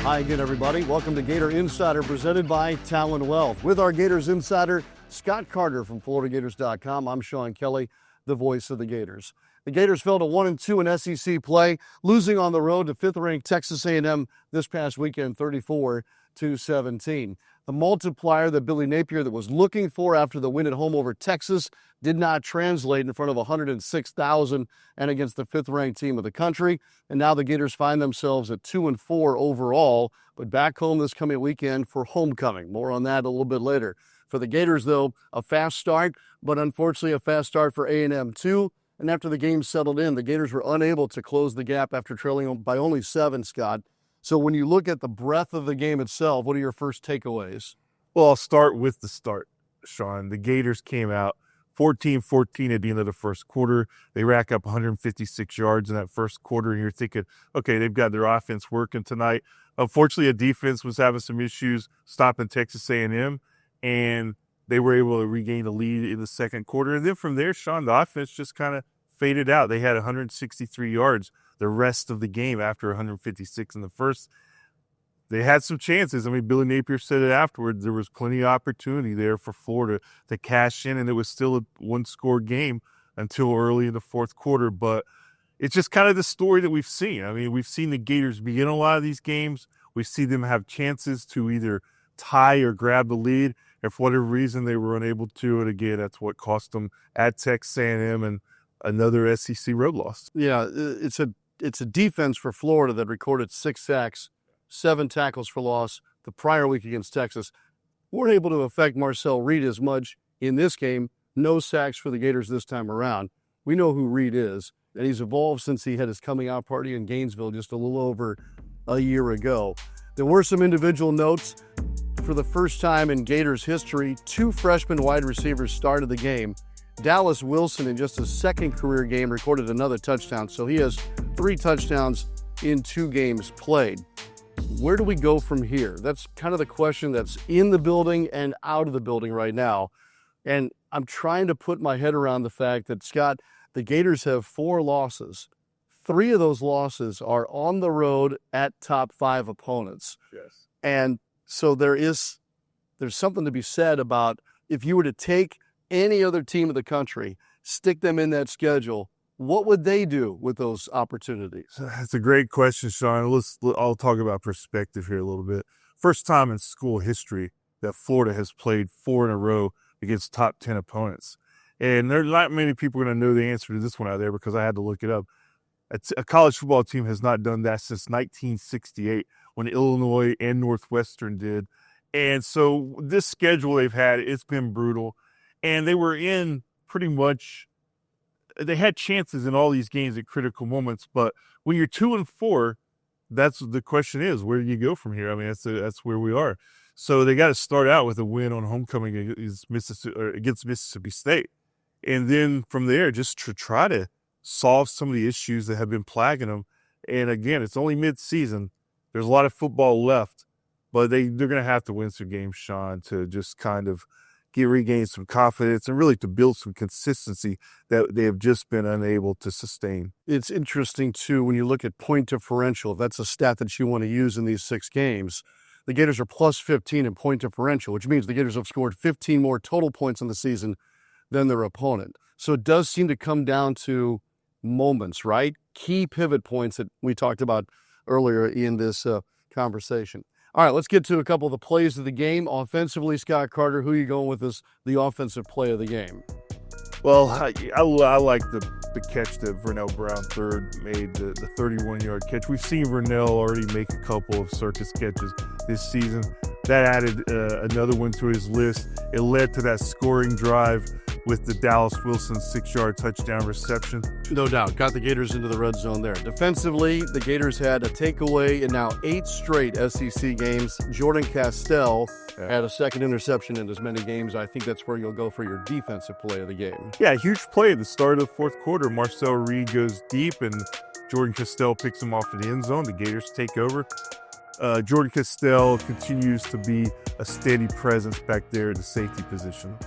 Hi again, everybody. Welcome to Gator Insider presented by Talon Wealth. With our Gators Insider, Scott Carter from FloridaGators.com. I'm Sean Kelley, the voice of the Gators. The Gators fell to 1-2 in SEC play, losing on the road to fifth-ranked Texas A&M this past weekend, 34-17. The multiplier that Billy Napier that was looking for after the win at home over Texas did not translate in front of 106,000 and against the fifth-ranked team of the country. And now the Gators find themselves at 2-4 overall, but back home this coming weekend for homecoming. More on that a little bit later. For the Gators, though, a fast start, but unfortunately a fast start for A&M too. And after the game settled in, the Gators were unable to close the gap after trailing by only 7, Scott. So when you look at the breadth of the game itself, what are your first takeaways? Well, I'll start with the start, Sean. The Gators came out 14-14 at the end of the first quarter. They rack up 156 yards in that first quarter, and you're thinking, okay, they've got their offense working tonight. Unfortunately, a defense was having some issues stopping Texas A&M, and they were able to regain the lead in the second quarter. And then from there, Sean, the offense just kind of faded out. They had 163 yards the rest of the game after 156 in the first. They had some chances. I mean, Billy Napier said it afterwards. There was plenty of opportunity there for Florida to cash in, and it was still a one-score game until early in the fourth quarter. But it's just kind of the story that we've seen. I mean, we've seen the Gators begin a lot of these games. We see them have chances to either tie or grab the lead. And for whatever reason, they were unable to. And again, that's what cost them at Texas A&M and another SEC road loss. Yeah, it's a defense for Florida that recorded 6 sacks, 7 tackles for loss the prior week against Texas. Weren't able to affect Marcel Reed as much in this game. No sacks for the Gators this time around. We know who Reed is, and he's evolved since he had his coming out party in Gainesville just a little over a year ago. There were some individual notes. For the first time in Gators history, 2 freshman wide receivers started the game. Dallas Wilson, in just his second career game, recorded another touchdown. So he has 3 touchdowns in 2 games played. Where do we go from here? That's kind of the question that's in the building and out of the building right now. And I'm trying to put my head around the fact that, Scott, the Gators have 4 losses. 3 of those losses are on the road at top 5 opponents. Yes. And so there's something to be said about if you were to take any other team of the country, stick them in that schedule, what would they do with those opportunities? That's a great question, Sean. I'll talk about perspective here a little bit. First time in school history that Florida has played 4 in a row against top 10 opponents. And there are not many people going to know the answer to this one out there because I had to look it up. A college football team has not done that since 1968 when Illinois and Northwestern did. And so this schedule they've had, it's been brutal. And they were in pretty much – they had chances in all these games at critical moments. But when you're 2-4, that's the question is, where do you go from here? I mean, that's where we are. So they got to start out with a win on homecoming against Mississippi State. And then from there, just to try to solve some of the issues that have been plaguing them. And, again, it's only mid-season. There's a lot of football left. But they're going to have to win some games, Sean, to just kind of regain some confidence and really to build some consistency that they have just been unable to sustain. It's interesting, too, when you look at point differential, if that's a stat that you want to use in these 6 games. The Gators are plus 15 in point differential, which means the Gators have scored 15 more total points in the season than their opponent. So it does seem to come down to moments, right? Key pivot points that we talked about earlier in this conversation. All right, let's get to a couple of the plays of the game. Offensively, Scott Carter, who are you going with as the offensive play of the game? Well, I like the catch that Vernell Brown third made, the 31-yard catch. We've seen Vernell already make a couple of circus catches this season. That added another one to his list. It led to that scoring drive with the Dallas Wilson 6-yard touchdown reception. No doubt. Got the Gators into the red zone there. Defensively, the Gators had a takeaway in now 8 straight SEC games. Jordan Castell had a second interception in as many games. I think that's where you'll go for your defensive play of the game. Yeah, huge play at the start of the fourth quarter. Marcel Reed goes deep, and Jordan Castell picks him off in the end zone. The Gators take over. Jordan Castell continues to be a steady presence back there in the safety position.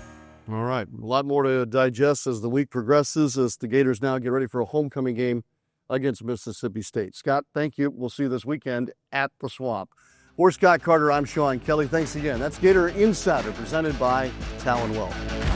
All right, a lot more to digest as the week progresses, as the Gators now get ready for a homecoming game against Mississippi State. Scott, thank you. We'll see you this weekend at the Swamp. For Scott Carter, I'm Sean Kelley. Thanks again. That's Gator Insider presented by Talon Wealth.